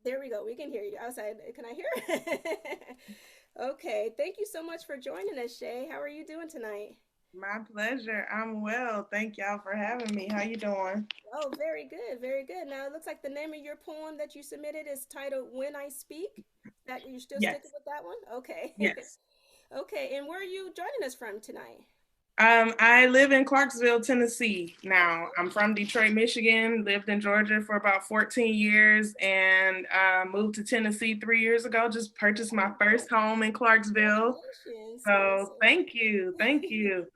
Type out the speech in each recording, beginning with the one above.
There we go. We can hear you outside. Can I hear? Okay. Thank you so much for joining us, Shay. How are you doing tonight? My pleasure. I'm well. Thank y'all for having me. How you doing? Oh, very good. Very good. Now, it looks like the name of your poem that you submitted is titled When I Speak. That you're still sticking Yes. with that one? Okay. Yes. Okay. And where are you joining us from tonight? I live in Clarksville, Tennessee now. I'm from Detroit, Michigan, lived in Georgia for about 14 years and moved to Tennessee 3 years ago. Just purchased my first home in Clarksville. Congratulations. So Awesome. thank you. Thank you.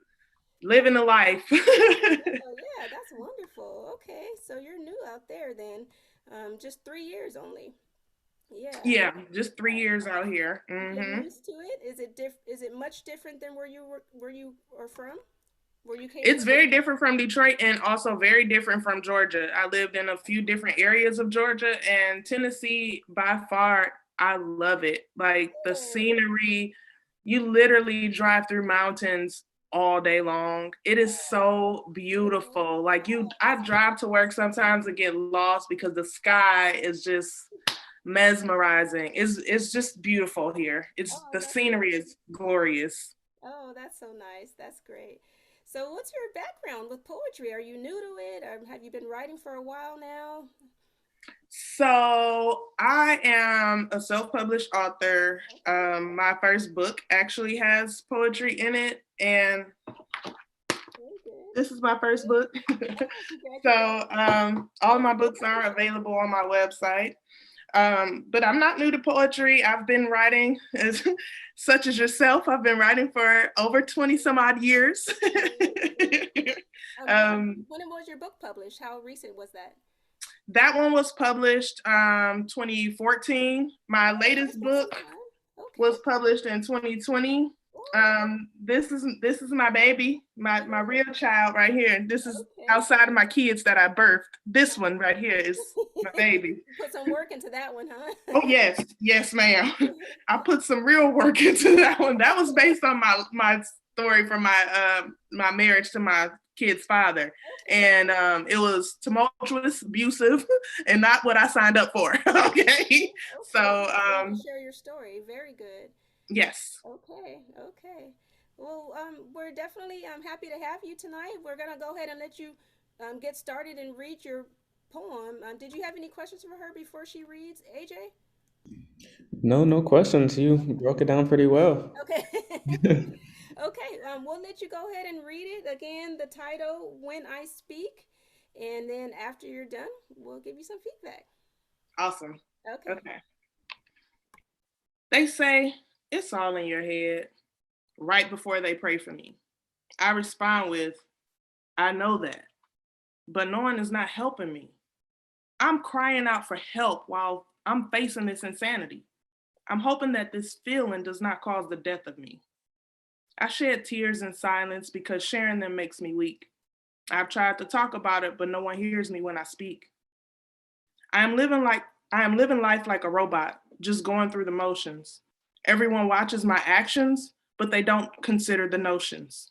Living the life. Oh, yeah, that's wonderful. Okay, so you're new out there then. Just 3 years only. Yeah. Yeah, just 3 years out here. You getting Hmm. used to it? Is it much different than where you are from? Where you came It's from? very different from Detroit and also very different from Georgia. I lived in a few different areas of Georgia and Tennessee by far, I love it. Like the Oh, scenery, you literally drive through mountains all day long. It is so okay. beautiful. Like I drive to work sometimes and get lost because the sky is just mesmerizing. It's just beautiful here. It's Oh, the that's scenery is glorious. oh, that's so nice. That's great. So, what's your background with poetry? Are you new to it, or have you been writing for a while now? So I am a self-published author. Okay. My first book actually has poetry in it, and Very good. this is my first book. Oh, So congratulations. all Where's my the book books are published at? available on my website. But I'm not new to poetry. I've been writing, as, such as yourself. I've been writing for over 20 some odd years. Amazing. um, When was your book published? How recent was that? that one was published 2014. My Oh, latest it's been some book time. Okay. was published in 2020. Oh, This is my baby, my oh, real child right here. This is okay. outside of my kids that I birthed. This one right here is my baby. You put some work into that one, huh? Oh yes, yes, ma'am. I put some real work into that one. That was based on my story from my marriage to my kid's father, Okay. and it was tumultuous, abusive, and not what I signed up for. Okay, Okay. so So you can share your story. Very good. yes, Okay. Okay. Well, we're definitely happy to have you tonight. We're gonna go ahead and let you get started and read your poem. Did you have any questions for her before she reads, AJ? No, no questions. You broke it down pretty well. Okay. Okay, we'll let you go ahead and read it. Again, the title, When I Speak. And then after you're done, we'll give you some feedback. awesome. Okay. Okay, they say it's all in your head. Right before they pray for me, I respond with, "I know that, but knowing is not helping me. I'm crying out for help while I'm facing this insanity. I'm hoping that this feeling does not cause the death of me. I shed tears in silence because sharing them makes me weak. I've tried to talk about it, but no one hears me when I speak. I am living like I am living life like a robot, just going through the motions. Everyone watches my actions, but they don't consider the notions.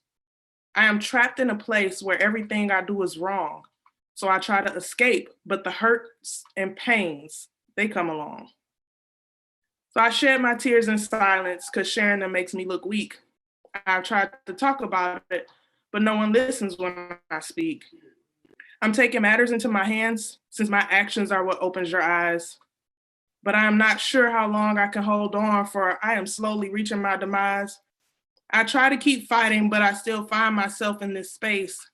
I am trapped in a place where everything I do is wrong. So I try to escape, but the hurts and pains, they come along. So I shed my tears in silence because sharing them makes me look weak. I've tried to talk about it, but no one listens when I speak. I'm taking matters into my hands since my actions are what opens your eyes. But I am not sure how long I can hold on, for I am slowly reaching my demise. I try to keep fighting, but I still find myself in this space.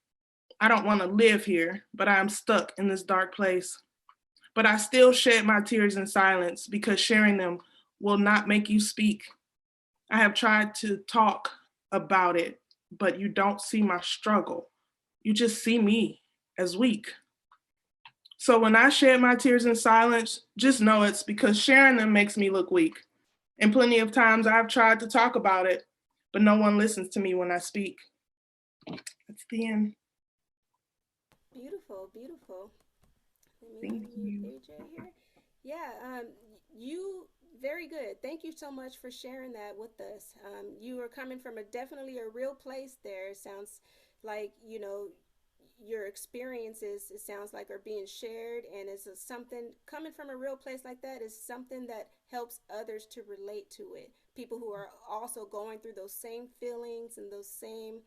I don't want to live here, but I am stuck in this dark place. But I still shed my tears in silence because sharing them will not make you speak. I have tried to talk about it, but you don't see my struggle. You just see me as weak. So when I shed my tears in silence, just know it's because sharing them makes me look weak. And plenty of times I've tried to talk about it, but no one listens to me when I speak. That's the end. Beautiful, beautiful. Let me Thank unmute you. AJ here. Yeah, you very good. Thank you so much for sharing that with us. You are coming from definitely a real place there. It sounds like, your experiences, it sounds like, are being shared, and it's something coming from a real place like that is something that helps others to relate to it. People who are also going through those same feelings and those same,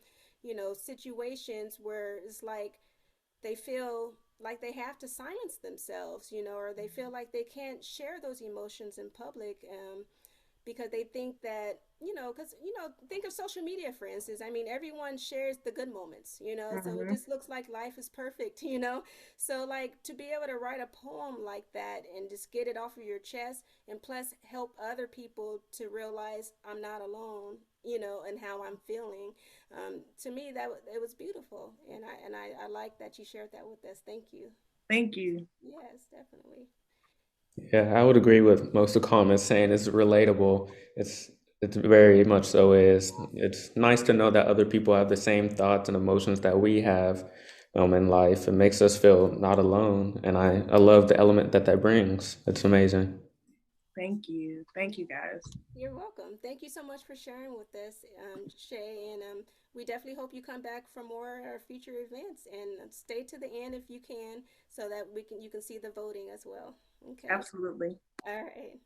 situations where it's like they feel like they have to silence themselves, or they feel like they can't share those emotions in public. Because they think that, because, think of social media, for instance. I mean, everyone shares the good moments, so it Mm-hmm. just looks like life is perfect, So, like, to be able to write a poem like that and just get it off of your chest, and plus help other people to realize I'm not alone, and how I'm feeling. To me, it was beautiful. And I like that you shared that with us. Thank you. Thank you. Yes, definitely. Yeah, I would agree with most of the comments saying it's relatable. It's very much so is. It's nice to know that other people have the same thoughts and emotions that we have in life. It makes us feel not alone, and I love the element that that brings. It's amazing. Thank you. Thank you, guys. You're welcome. Thank you so much for sharing with us, Shay. And we definitely hope you come back for more future events, and stay to the end if you can, so that you can see the voting as well. Okay. Absolutely. All right.